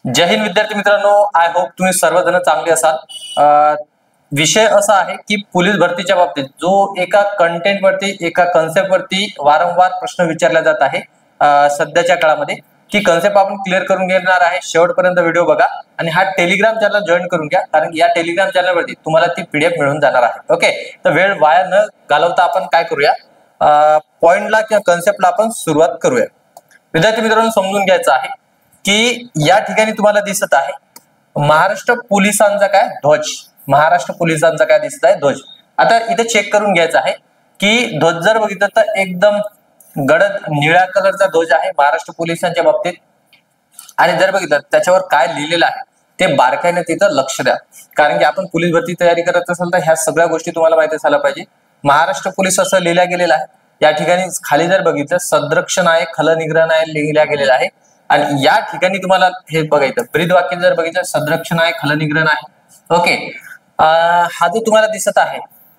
जय हिंद विद्यार्थी मित्रांनो, I hope तुम्ही सर्वजण चांगले असाल। विषय असा आहे की पोलीस भरतीच्या बाबतीत जो एका कंटेंट वरती एका कन्सेप्ट वरती वारंवार प्रश्न विचारला जात आहे सध्याच्या काळामध्ये, ती कन्सेप्ट आपण क्लिअर करून घेणार आहे। शेवटपर्यंत व्हिडिओ बघा आणि हा टेलिग्राम चॅनल जॉईन करून घ्या, कारण या टेलिग्राम चॅनल वरती तुम्हाला ती पीडीएफ मिळून जाणार आहे। ओके, तर वेळ वाया न घालवता आपण काय करूया, पॉइंटला किंवा कन्सेप्टला आपण सुरुवात करूया। विद्यार्थी मित्रांनो, समजून घ्यायचं आहे की या ठिकाणी तुम्हाला दिसत आहे महाराष्ट्र पोलिसांचा काय ध्वज, महाराष्ट्र पोलिसांचा काय दिसत आहे ध्वज। आता इथे चेक करून घ्यायचं आहे की ध्वज जर बघितलं तर एकदम गडद निळ्या कलरचा ध्वज आहे महाराष्ट्र पोलिसांच्या बाबतीत, आणि जर बघितलं त्याच्यावर काय लिहिलेलं आहे ते बारकाईने तिथं लक्ष द्या, कारण की आपण पोलीस भरती तयारी करत असाल तर ह्या सगळ्या गोष्टी तुम्हाला माहिती असायला पाहिजे। महाराष्ट्र पोलीस असं लिहिलं गेलेलं आहे, या ठिकाणी खाली जर बघितलं सदरक्षण आहे, खलनिग्रहण आहे लिहिल्या गेलेलं आहे, आणि या ठिकाणी तुम्हाला हे बघायचं ब्रीद वाक्य जर बघितलं सदरक्षण आहे, खलनिग्रहण आहे। ओके, हा जो तुम्हाला दिसत आहे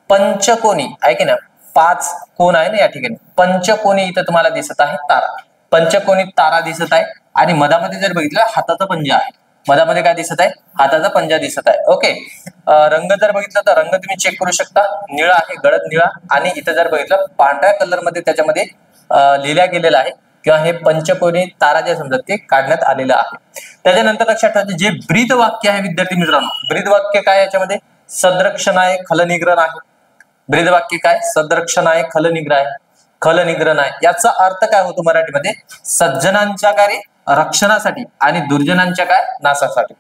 पंचकोनी आहे की ना, 5 कोण आहे ना या ठिकाणी, पंचकोनी इथं तुम्हाला दिसत आहे तारा, पंचकोनी तारा दिसत आहे, आणि मधामध्ये जर बघितलं हाताचा पंजा आहे, मधामध्ये काय दिसत आहे हाताचा पंजा दिसत आहे। ओके, रंग जर बघितलं तर रंग तुम्ही चेक करू शकता, निळा आहे गडद निळा, आणि इथं जर बघितलं पांढऱ्या कलर मध्ये त्याच्यामध्ये लिहिल्या गेलेलं आहे किंवा हे पंचकोनी तारा जे समजत ते काढण्यात आलेलं आहे। त्याच्यानंतर लक्षात ठेवायचं जे ब्रीद वाक्य आहे विद्यार्थी मित्रांनो, ब्रीद वाक्य काय याच्यामध्ये सदरक्षण आहे, खलनिग्रहण आहे। ब्रीद वाक्य काय सदरक्षण आहे, खलनिग्रहण आहे, याचा अर्थ काय होतो मराठीमध्ये सज्जनांच्या कार्य रक्षणासाठी आणि दुर्जनांच्या काय नाशासाठी।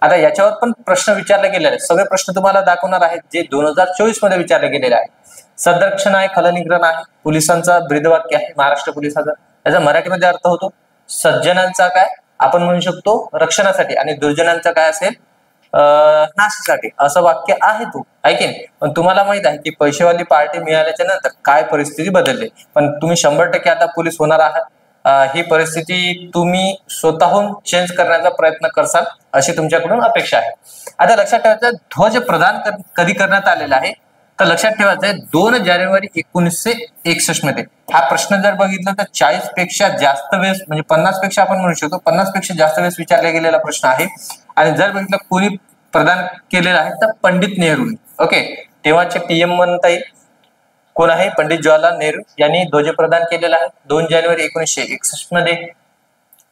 आता याच्यावर पण प्रश्न विचारले गेलेले आहेत, सगळे प्रश्न तुम्हाला दाखवणार आहेत जे 2024 मध्ये विचारले गेलेले आहेत। सदरक्षण आहे, खलनिग्रहण आहे, पोलिसांचा ब्रीद वाक्य आहे महाराष्ट्र पोलिसांचा, याचा मराठीमध्ये अर्थ होतो सज्जनांचा काय आपण म्हणू शकतो रक्षणासाठी, आणि दुर्जनांचा काय असेल नाशासाठी, असं वाक्य आहे तो आहे की नाही। पण तुम्हाला माहित आहे की पैसेवाली पार्टी मिळाल्याच्या नंतर काय परिस्थिती बदलली, पण तुम्ही 100% आता पोलीस होणार आहात, ही परिस्थिती तुम्ही स्वतःहून चेंज करण्याचा प्रयत्न करसाल अशी तुमच्याकडून अपेक्षा आहे। आता लक्षात ठेवायचं ध्वज प्रदान कधी करण्यात आलेला आहे, तर लक्षात ठेवायचं आहे 2 जानेवारी 1961 मध्ये। हा प्रश्न जर बघितला तर 40 पेक्षा जास्त वेळेस, म्हणजे 50 पेक्षा आपण म्हणू शकतो 50 पेक्षा जास्त वेळेस विचारला गेलेला प्रश्न आहे, आणि जर बघितलं कोणी प्रदान केलेला आहे तर पंडित नेहरू। ओके, तेव्हाचे पीएम म्हणता येईल कोण आहे, पंडित जवाहरलाल नेहरू यांनी ध्वज प्रदान केलेला आहे 2 जानेवारी 1961 मध्ये।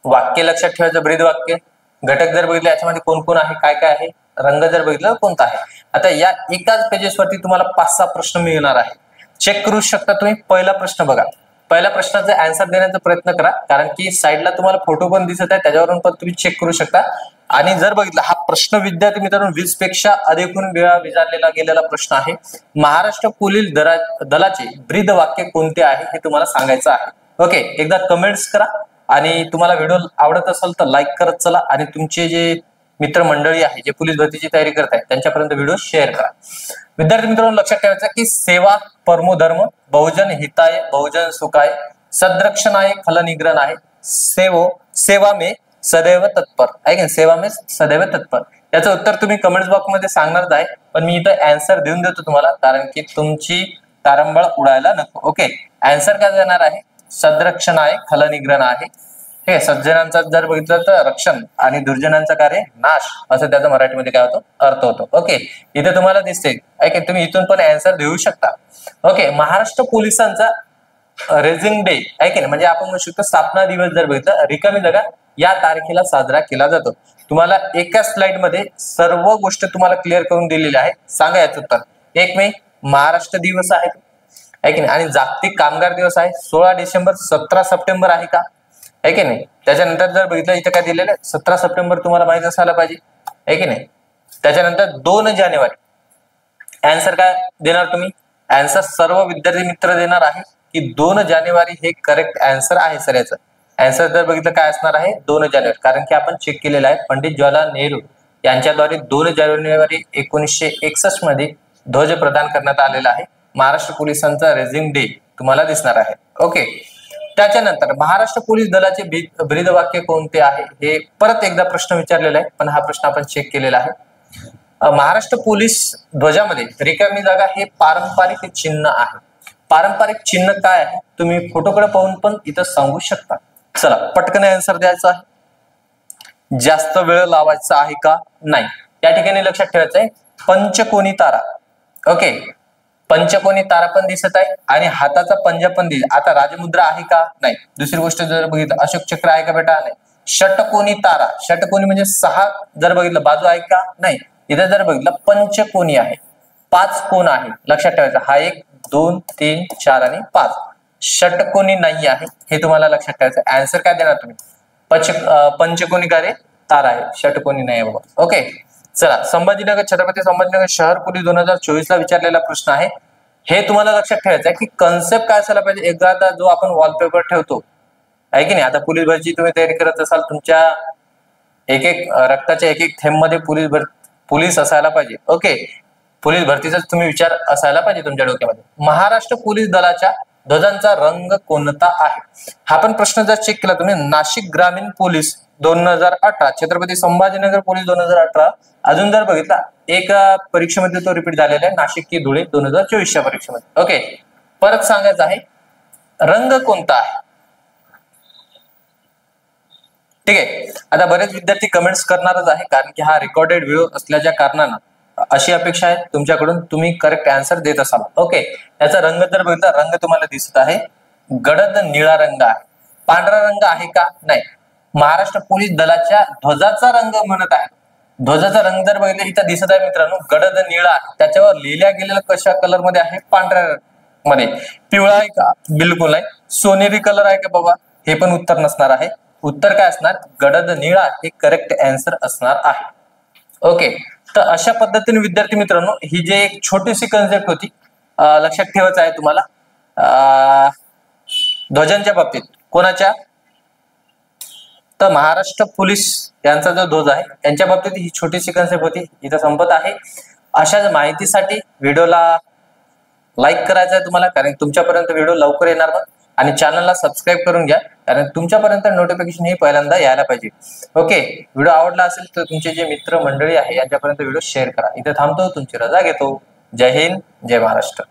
वाक्य लक्षात ठेवायचं ब्रीद वाक्य, घटक जर बघितले याच्यामध्ये कोण कोण आहे काय काय आहे, रंग जर बघितलं कोणता आहे। आता या एकाच पेजेस वरती तुम्हाला 5-6 प्रश्न मिळणार आहे, चेक करू शकता तुम्ही। पहिला प्रश्न बघा, पहिल्या प्रश्नाचा आन्सर देण्याचा प्रयत्न करा, कारण की साईडला तुम्हाला फोटो पण दिसत आहे त्याच्यावरून पण तुम्ही चेक करू शकता। आणि जर बघितलं हा प्रश्न विद्यार्थी मित्रांनो 20 पेक्षा अधिकहून वेळा विचारलेला गेलेला प्रश्न आहे, महाराष्ट्र पोलीस दलाचे ब्रीद वाक्य कोणते आहे हे तुम्हाला सांगायचं आहे। ओके, एकदा कमेंट्स करा, आणि तुम्हाला व्हिडिओ आवडत असेल तर लाईक करत चला, आणि तुमचे जे मित्रमंडळी आहे जे पोलीस भरतीची तयारी करत आहेत त्यांच्यापर्यंत व्हिडिओ शेअर करा। विद्यार्थी मित्रांनो, लक्षात ठेवायचं की सेवा परमो धर्म, बहुजन हिताय बहुजन सुखाय, सदरक्षण आहे, खलनिग्रहण आहे, सेवा में सदैव तत्पर आहे की सेवा में सदैव तत्पर। याचं उत्तर तुम्ही कमेंट्स बॉक्स मध्ये सांगणारच आहे, पण मी इथं आन्सर देऊन देतो तुम्हाला, कारण की तुमची तारंबळ उडायला नको। ओके, आन्सर काय देणार आहे सदरक्षण आहे, खलनिग्रहण आहे। हे सज्जनांचा जर बघितलं तर रक्षण आणि दुर्जनांचा कार्य नाश, असं त्याचा मराठीमध्ये काय होतो अर्थ होतो। ओके, इथे तुम्हाला दिसते ऐक तुम्ही इथून पण आन्सर देऊ शकता। ओके, महाराष्ट्र पोलिसांचा रेझिंग डे आहे की नाही, म्हणजे आपण म्हणू शकतो स्थापना दिवस जर बघितलं रिकामी जागा या तारखेला साजरा केला जातो। तुम्हाला एका स्लाइड मध्ये सर्व गोष्ट तुम्हाला क्लिअर करून दिलेली आहे। सांगा याचं उत्तर। 1 मे महाराष्ट्र दिवस आहे की नाही, आणि जागतिक कामगार दिवस आहे 16 डिसेंबर, 17 सप्टेंबर आहे का आहे की नाही। त्याच्यानंतर जर बघितलं इथं काय दिलेलं आहे 17 सप्टेंबर तुम्हाला माहित असायला पाहिजे आहे की नाही। त्याच्यानंतर 2 जानेवारी, आन्सर काय देणार तुम्ही, आन्सर सर्व विद्यार्थी मित्र देणार आहे की 2 जानेवारी हे करेक्ट आन्सर आहे सर। याचं आन्सर जर बघितलं काय असणार आहे 2 जानेवारी, कारण की आपण चेक केलेलं आहे पंडित जवाहरलाल नेहरू यांच्याद्वारे 2 जानेवारी 1961 मध्ये ध्वज प्रदान करण्यात आलेला आहे। महाराष्ट्र पोलिसांचा रेझिंग डे तुम्हाला दिसणार आहे। ओके, त्याच्यानंतर महाराष्ट्र पोलीस दलाचे ब्रीद वाक्य कोणते आहे हे परत एकदा प्रश्न विचारलेला आहे, पण हा प्रश्न आपण चेक केलेला आहे। महाराष्ट्र पोलीस ध्वजामध्ये रिकामी जागा हे पारंपरिक चिन्ह आहे। पारंपरिक चिन्ह काय आहे तुम्ही फोटोकडे पाहून पण इथं सांगू शकता। चला पटकन आन्सर द्यायचा आहे। जास्त वेळ लावायचा आहे का? नाही. या ठिकाणी लक्षात ठेवायचं आहे पंचकोनी तारा. ओके, पंचकोनी तारा पण दिसत आहे आणि हाताचा पंजा पण दिसत. आता राजमुद्रा आहे का? नाही. दुसरी गोष्ट जर बघितलं अशोक चक्र आहे का बेटा? नाही. षटकोनी तारा, षटकोनी म्हणजे 6 जर बघितलं बाजू आहे का? नाही. इथे जर बघितलं पंचकोनी आहे, 5 कोन आहे. लक्षात ठेवायचं हा 1 2 3 4 आणि 5 षटकोनी नाही आहे, हे तुम्हाला लक्षात ठेवायचं. आन्सर काय देणार तुम्ही? पंचकोनी कार्य तारा आहे, षटकोनी नाही आहे बाबा. ओके, चला संभाजीनगर, छत्रपती संभाजीनगर शहर पोलीस 2024 ला विचारलेला प्रश्न आहे. हे तुम्हाला लक्षात ठेवायचं आहे की कन्सेप्ट काय असायला पाहिजे. एकदा जो आपण वॉलपेपर ठेवतो आहे की नाही, आता पोलीस भरती तुम्ही तयारी करत असाल, तुमच्या एक एक रक्ताच्या एक एक थेंब मध्ये पोलीस असायला पाहिजे. ओके, पोलीस भरतीचा तुम्ही विचार असायला पाहिजे तुमच्या डोक्यामध्ये. महाराष्ट्र पोलीस दलाच्या ध्वजांचा रंग कोणता आहे? हा पण प्रश्न जर चेक केला तुम्ही, नाशिक ग्रामीण पोलीस 2018, छत्रपती संभाजीनगर पोलीस 2018, अजून जर बघितला एक परीक्षेमध्ये तो रिपीट झालेला आहे, नाशिक की धुळे 2024च्या परीक्षेमध्ये. ओके, परत सांगायचं आहे रंग कोणता आहे. ठीक आहे, आता बरेच विद्यार्थी कमेंट्स करणारच आहे, कारण की हा रेकॉर्डेड व्हिडिओ असल्याच्या कारणानं अशी अपेक्षा आहे तुमच्याकडून तुम्ही करेक्ट आन्सर देत असाल. ओके, याचा रंग जर बघितला, रंग तुम्हाला दिसत आहे गडद निळा रंग आहे. पांढरा रंग आहे का? नाही. महाराष्ट्र पोलीस दलाच्या ध्वजाचा रंग म्हणत आहे. ध्वजाचा रंग जर बघितला इथं दिसत आहे मित्रांनो, गडद निळा आहे. त्याच्यावर लिहिल्या गेलेला कशा कलर मध्ये आहे? पांढऱ्या मध्ये. पिवळा आहे का? बिलकुल नाही. सोनेरी कलर आहे का बाबा? हे पण उत्तर नसणार आहे. उत्तर काय असणार? गडद निळा हे करेक्ट आन्सर असणार आहे. ओके, तर अशा पद्धतीने विद्यार्थी मित्रांनो ही जे एक छोटीशी कन्सेप्ट होती, लक्षात ठेवायचं आहे तुम्हाला ध्वजांच्या बाबतीत. कोणाच्या? तर महाराष्ट्र पोलीस यांचा जो ध्वज आहे त्यांच्या बाबतीत ही छोटीशी कन्सेप्ट होती, इथं संपत आहे. अशाच माहितीसाठी व्हिडिओला लाईक करायचं आहे तुम्हाला, कारण तुमच्यापर्यंत व्हिडिओ लवकर येणार ना. आणि चॅनलला सबस्क्राईब करून घ्या, कारण तुमच्यापर्यंत नोटिफिकेशन ही पहिल्यांदा यायला पाहिजे. ओके, व्हिडिओ आवडला असेल तर तुमचे जे मित्र मंडळी आहे यांच्यापर्यंत व्हिडिओ शेअर करा. इथे थांबतो, तुमची रजा घेतो. जय हिंद, जय महाराष्ट्र.